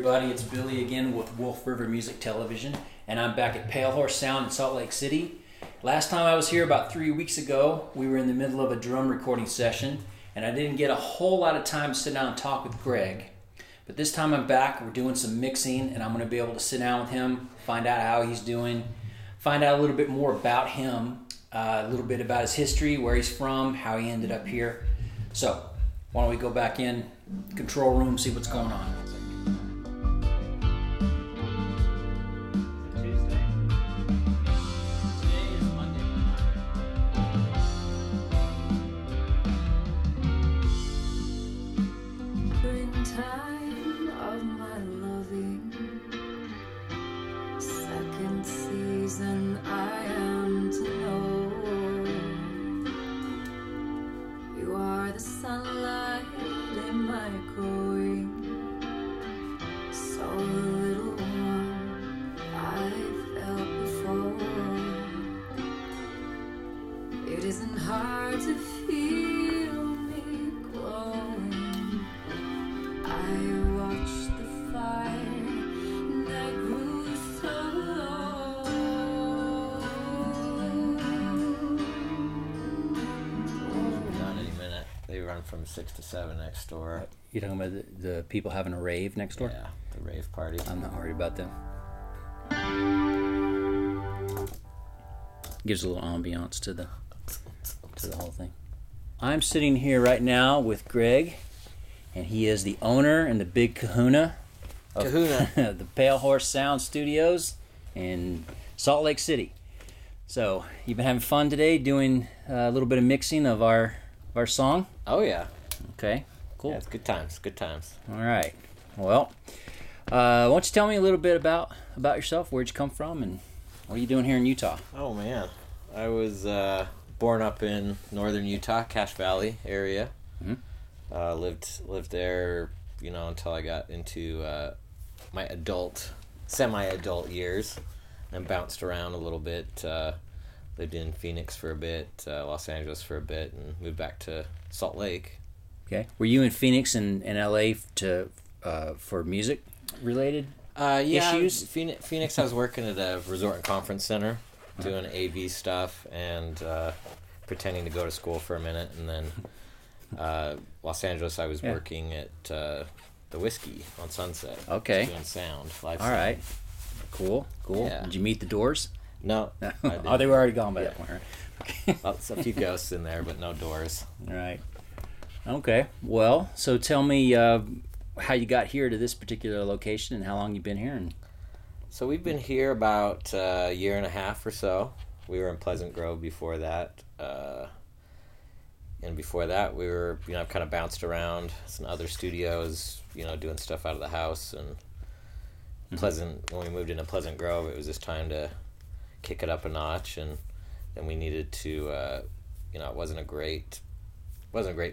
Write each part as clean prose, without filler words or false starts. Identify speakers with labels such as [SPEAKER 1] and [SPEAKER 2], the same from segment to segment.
[SPEAKER 1] everybody. It's Billy again with Wolf River Music Television, and I'm back at Pale Horse Sound in Salt Lake City. Last time I was here about 3 weeks ago, we were in the middle of a drum recording session, and I didn't get a whole lot of time to sit down and talk with Greg. But this time I'm back, we're doing some mixing, and I'm going to be able to sit down with him, find out how he's doing, find out a little bit more about him, a little bit about his history, where he's from, how he ended up here. So, why don't we go back in control room, see what's going on.
[SPEAKER 2] Springtime of my loving, second season I am to know. You are the sunlight in my growing, so little one I felt before. It isn't hard to feel me glowing. I watched the fire that grew so low.
[SPEAKER 3] Done any minute. They run from 6 to 7 next door.
[SPEAKER 1] You talking about the people having a rave next door?
[SPEAKER 3] Yeah, the rave party.
[SPEAKER 1] I'm not worried about them. Gives a little ambiance to the whole thing. I'm sitting here right now with Greg, and he is the owner and the big kahuna of the Pale Horse Sound Studios in Salt Lake City. So, you've been having fun today doing a little bit of mixing of our song?
[SPEAKER 3] Oh yeah.
[SPEAKER 1] Okay, cool.
[SPEAKER 3] Yeah, it's good times. Good times.
[SPEAKER 1] All right. Well, why don't you tell me a little bit about yourself? Where'd you come from, and what are you doing here in Utah?
[SPEAKER 3] Oh man, I was born up in northern Utah, Cache Valley area.
[SPEAKER 1] Mm-hmm.
[SPEAKER 3] Lived there, until I got into my semi-adult years, and bounced around a little bit. Lived in Phoenix for a bit, Los Angeles for a bit, and moved back to Salt Lake.
[SPEAKER 1] Okay. Were you in Phoenix and LA for music related issues?
[SPEAKER 3] Phoenix, I was working at a resort and conference center, doing AV stuff and pretending to go to school for a minute, and then Los Angeles, I was working at the Whiskey on Sunset.
[SPEAKER 1] Okay.
[SPEAKER 3] Doing sound, live
[SPEAKER 1] All
[SPEAKER 3] sound.
[SPEAKER 1] right. Cool.
[SPEAKER 3] Yeah.
[SPEAKER 1] Did you meet the Doors?
[SPEAKER 3] No.
[SPEAKER 1] Oh, they were already gone by that point, right?
[SPEAKER 3] Lots, a few ghosts in there, but no Doors.
[SPEAKER 1] All right. Okay. Well, so tell me how you got here to this particular location and how long you've been here. And
[SPEAKER 3] So we've been here about a year and a half or so. We were in Pleasant Grove before that. And before that, we were, I've kind of bounced around some other studios, doing stuff out of the house. And when we moved into Pleasant Grove, it was just time to kick it up a notch. And then we needed to, it wasn't a great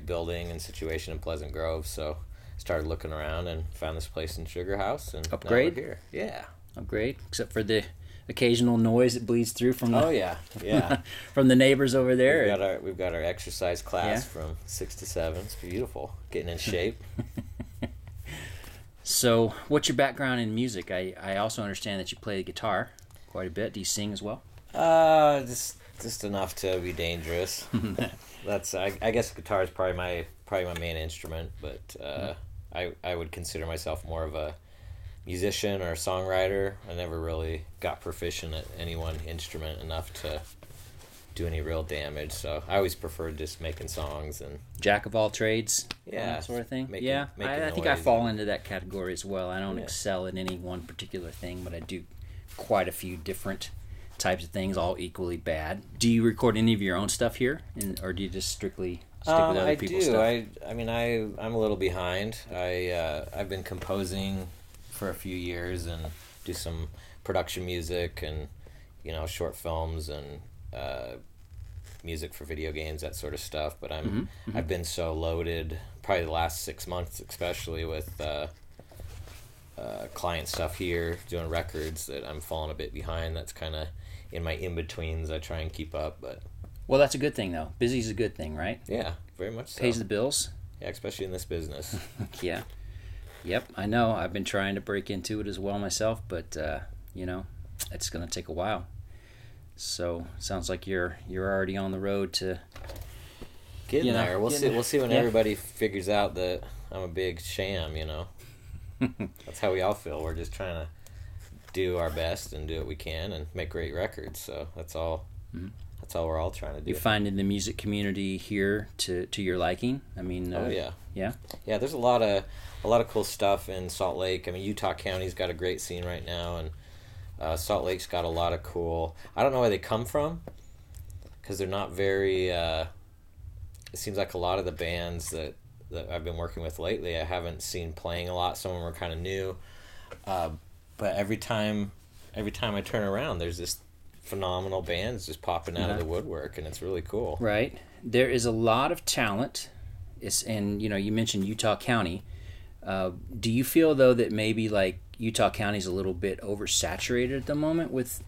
[SPEAKER 3] building and situation in Pleasant Grove. So started looking around and found this place in Sugar House. And
[SPEAKER 1] upgrade?
[SPEAKER 3] Now we're here. Yeah.
[SPEAKER 1] Upgrade, except for the occasional noise that bleeds through from the from the neighbors over there.
[SPEAKER 3] We've got our exercise class from 6 to 7. It's beautiful, getting in shape.
[SPEAKER 1] So, what's your background in music? I also understand that you play the guitar quite a bit. Do you sing as well?
[SPEAKER 3] Just enough to be dangerous. That's I guess guitar is probably my main instrument, but I would consider myself more of a musician or a songwriter. I never really got proficient at any one instrument enough to do any real damage, so I always preferred just making songs. And
[SPEAKER 1] jack of all trades,
[SPEAKER 3] that
[SPEAKER 1] sort of thing.
[SPEAKER 3] Making
[SPEAKER 1] I think I fall into that category as well. I don't excel at any one particular thing, but I do quite a few different types of things, all equally bad. Do you record any of your own stuff here, or do you just strictly stick with other people's stuff?
[SPEAKER 3] I'm a little behind. I've been composing for a few years and do some production music and short films and music for video games, that sort of stuff. But I've been so loaded, probably the last 6 months, especially with client stuff here, doing records, that I'm falling a bit behind. That's kind of in my in-betweens. I try and keep up, but
[SPEAKER 1] well, that's a good thing though. Busy's a good thing, right?
[SPEAKER 3] Yeah, very much so.
[SPEAKER 1] Pays the bills.
[SPEAKER 3] Yeah, especially in this business.
[SPEAKER 1] Yeah. Yep, I know. I've been trying to break into it as well myself, but it's going to take a while. So sounds like you're already on the road to
[SPEAKER 3] getting there. We'll see. We'll see when
[SPEAKER 1] Yeah.
[SPEAKER 3] everybody figures out that I'm a big sham. That's how we all feel. We're just trying to do our best and do what we can and make great records. So that's all.
[SPEAKER 1] Mm-hmm.
[SPEAKER 3] That's all we're all trying to do.
[SPEAKER 1] You finding the music community here to your liking? I mean,
[SPEAKER 3] yeah.
[SPEAKER 1] Yeah.
[SPEAKER 3] There's a lot of cool stuff in Salt Lake. I mean, Utah County's got a great scene right now, and Salt Lake's got a lot of cool. I don't know where they come from, because they're not very. It seems like a lot of the bands that I've been working with lately, I haven't seen playing a lot. Some of them are kind of new, but every time I turn around, there's this phenomenal bands just popping out of the woodwork, and it's really cool.
[SPEAKER 1] Right. There is a lot of talent. And you mentioned Utah County. Do you feel though that maybe like Utah County's a little bit oversaturated at the moment with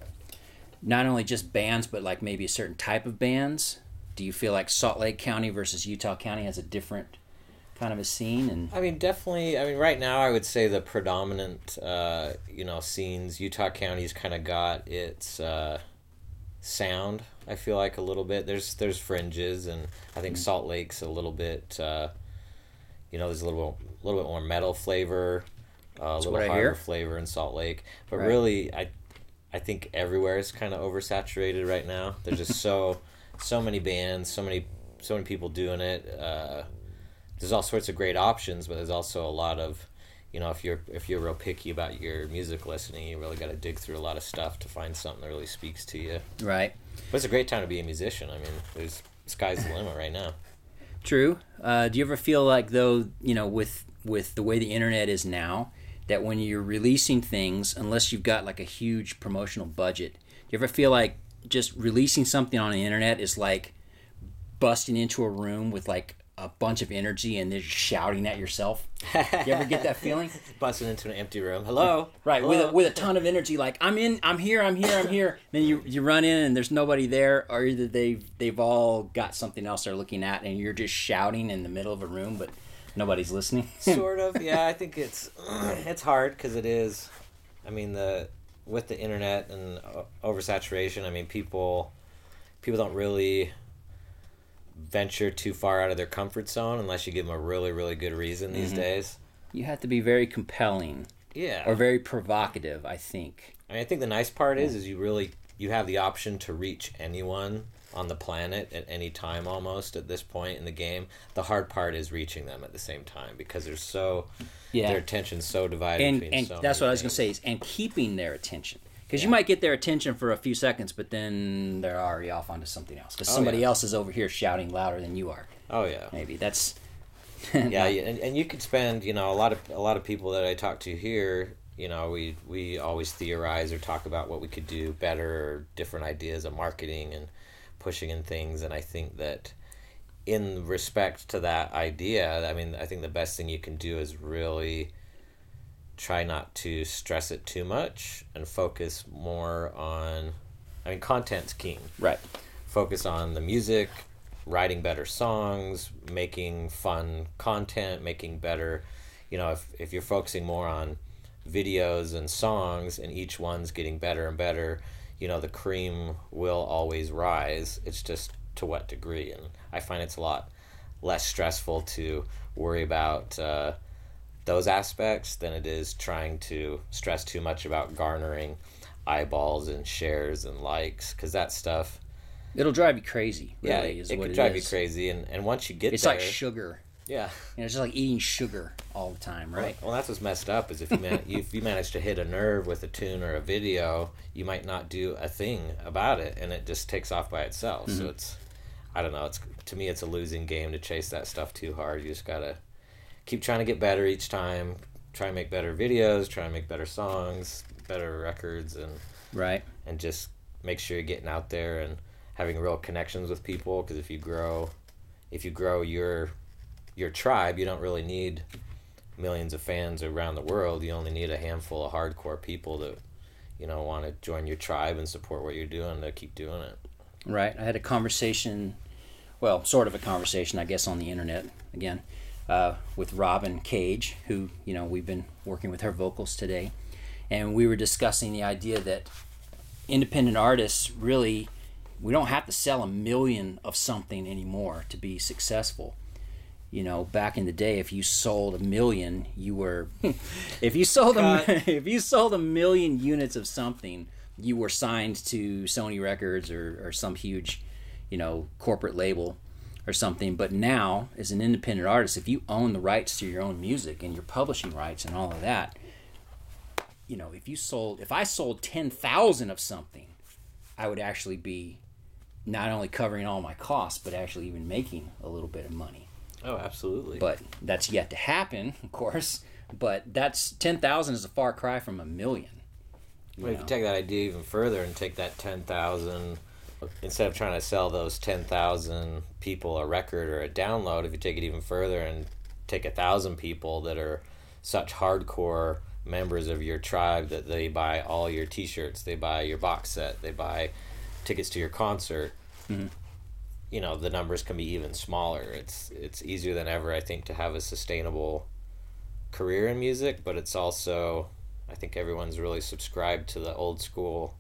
[SPEAKER 1] not only just bands, but like maybe a certain type of bands? Do you feel like Salt Lake County versus Utah County has a different kind of a scene? And
[SPEAKER 3] I mean, definitely. I mean, right now I would say the predominant scenes, Utah County's kind of got its sound. I feel like a little bit. There's fringes, and I think Salt Lake's a little bit. There's a little bit more metal flavor, a little harder flavor in Salt Lake. But really, I think everywhere is kind of oversaturated right now. There's just so many bands, so many people doing it. There's all sorts of great options, but there's also a lot of, if you're real picky about your music listening, you really got to dig through a lot of stuff to find something that really speaks to you.
[SPEAKER 1] Right.
[SPEAKER 3] But it's a great time to be a musician. I mean, sky's the limit right now.
[SPEAKER 1] True. Do you ever feel like though, with the way the internet is now, that when you're releasing things, unless you've got like a huge promotional budget, do you ever feel like just releasing something on the internet is like busting into a room with like a bunch of energy and then shouting at yourself? You ever get that feeling?
[SPEAKER 3] Busting into an empty room. Hello?
[SPEAKER 1] Right.
[SPEAKER 3] Hello?
[SPEAKER 1] With a ton of energy, like I'm here. Then you run in and there's nobody there, or either they've all got something else they're looking at, and you're just shouting in the middle of a room, but nobody's listening.
[SPEAKER 3] Sort of. Yeah, I think it's hard because it is. I mean, with the internet and oversaturation, I mean, people don't really venture too far out of their comfort zone unless you give them a really, really good reason these days.
[SPEAKER 1] You have to be very compelling.
[SPEAKER 3] Yeah.
[SPEAKER 1] Or very provocative, I think.
[SPEAKER 3] I mean, I think the nice part is you have the option to reach anyone on the planet at any time almost at this point in the game. The hard part is reaching them at the same time, because their attention's so divided between so
[SPEAKER 1] that's
[SPEAKER 3] many
[SPEAKER 1] what I was going
[SPEAKER 3] things.
[SPEAKER 1] to say, and keeping their attention. Because you might get their attention for a few seconds, but then they're already off onto something else. Because somebody else is over here shouting louder than you are.
[SPEAKER 3] Oh yeah.
[SPEAKER 1] Maybe that's.
[SPEAKER 3] Yeah, and you could spend a lot of people that I talk to here. We always theorize or talk about what we could do better, or different ideas of marketing and pushing in things. And I think that in respect to that idea, I mean, I think the best thing you can do is really try not to stress it too much and focus more on, I mean, content's king.
[SPEAKER 1] Right.
[SPEAKER 3] Focus on the music, writing better songs, making fun content, making better, if you're focusing more on videos and songs and each one's getting better and better, the cream will always rise. It's just to what degree. And I find it's a lot less stressful to worry about those aspects than it is trying to stress too much about garnering eyeballs and shares and likes, because that stuff,
[SPEAKER 1] it'll drive you crazy. Really,
[SPEAKER 3] yeah,
[SPEAKER 1] is
[SPEAKER 3] it
[SPEAKER 1] what
[SPEAKER 3] could
[SPEAKER 1] it
[SPEAKER 3] drive
[SPEAKER 1] is.
[SPEAKER 3] you crazy, and once you get
[SPEAKER 1] It's
[SPEAKER 3] there,
[SPEAKER 1] like sugar.
[SPEAKER 3] yeah,
[SPEAKER 1] It's just like eating sugar all the time, right?
[SPEAKER 3] Well, that's what's messed up, is if you manage to hit a nerve with a tune or a video, you might not do a thing about it, and it just takes off by itself. So it's, I don't know, to me it's a losing game to chase that stuff too hard. You just gotta keep trying to get better each time, try and make better videos, try and make better songs, better records, and
[SPEAKER 1] Right.
[SPEAKER 3] and just make sure you're getting out there and having real connections with people, because if you grow your tribe, you don't really need millions of fans around the world. You only need a handful of hardcore people that want to join your tribe and support what you're doing to keep doing it.
[SPEAKER 1] Right. I had a conversation, well, sort of a conversation, I guess, on the internet again, with Robin Cage, who, we've been working with her vocals today. And we were discussing the idea that independent artists really, we don't have to sell 1 million of something anymore to be successful. Back in the day, if you sold 1 million, you were, if you sold 1 million units of something, you were signed to Sony Records or some huge, corporate label or something. But now, as an independent artist, if you own the rights to your own music and your publishing rights and all of that, if I sold 10,000 of something, I would actually be not only covering all my costs, but actually even making a little bit of money.
[SPEAKER 3] Oh, absolutely.
[SPEAKER 1] But that's yet to happen, of course. But that's 10,000 is a far cry from 1 million.
[SPEAKER 3] Well, if you take that idea even further and take that 10,000, instead of trying to sell those 10,000 people a record or a download, if you take it even further and take 1,000 people that are such hardcore members of your tribe that they buy all your t-shirts, they buy your box set, they buy tickets to your concert, the numbers can be even smaller. It's easier than ever, I think, to have a sustainable career in music, but it's also, I think everyone's really subscribed to the old school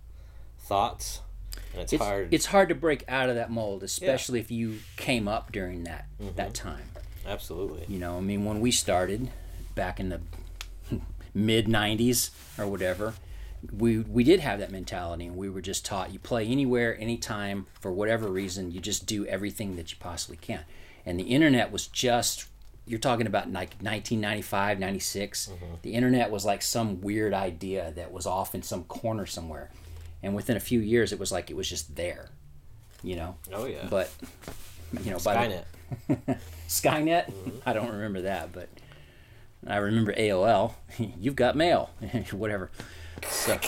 [SPEAKER 3] thoughts, and it's hard
[SPEAKER 1] to break out of that mold, especially if you came up during that time.
[SPEAKER 3] Absolutely.
[SPEAKER 1] When we started back in the mid 90s or whatever, we did have that mentality, and we were just taught you play anywhere, anytime, for whatever reason, you just do everything that you possibly can. And the internet was just, you're talking about like 1995, 96. The internet was like some weird idea that was off in some corner somewhere. And within a few years, it was like it was just there,
[SPEAKER 3] Oh, yeah.
[SPEAKER 1] But,
[SPEAKER 3] Skynet.
[SPEAKER 1] Skynet? I don't remember that, but I remember AOL. You've got mail. Whatever. So,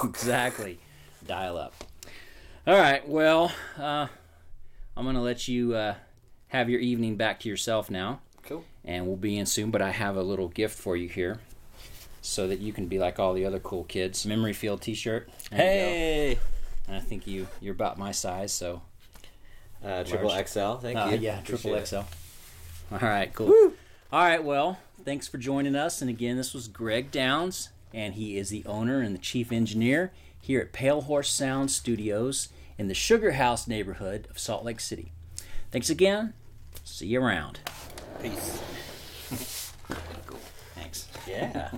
[SPEAKER 1] exactly. Dial up. All right, well, I'm going to let you have your evening back to yourself now.
[SPEAKER 3] Cool.
[SPEAKER 1] And we'll be in soon, but I have a little gift for you here so that you can be like all the other cool kids. Memoryfield t-shirt.
[SPEAKER 3] Hey!
[SPEAKER 1] And I think you're about my size, so.
[SPEAKER 3] Triple XL, thank you.
[SPEAKER 1] Yeah,
[SPEAKER 3] Appreciate
[SPEAKER 1] triple XL.
[SPEAKER 3] it.
[SPEAKER 1] All right, cool.
[SPEAKER 3] Woo!
[SPEAKER 1] All right, well, thanks for joining us. And again, this was Greg Downs, and he is the owner and the chief engineer here at Pale Horse Sound Studios in the Sugar House neighborhood of Salt Lake City. Thanks again. See you around.
[SPEAKER 3] Peace.
[SPEAKER 1] Cool. Thanks.
[SPEAKER 3] Yeah.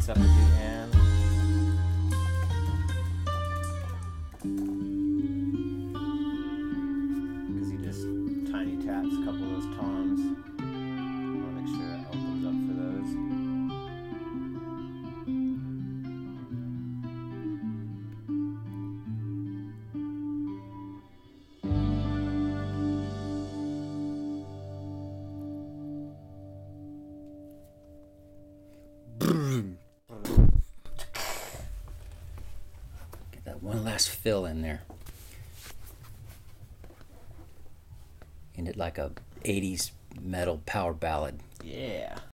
[SPEAKER 3] Up at the end. Because he just tiny taps a couple of those toms. I want to make sure it opens up for those.
[SPEAKER 1] One last fill in there. End it like a 80s metal power ballad.
[SPEAKER 3] Yeah.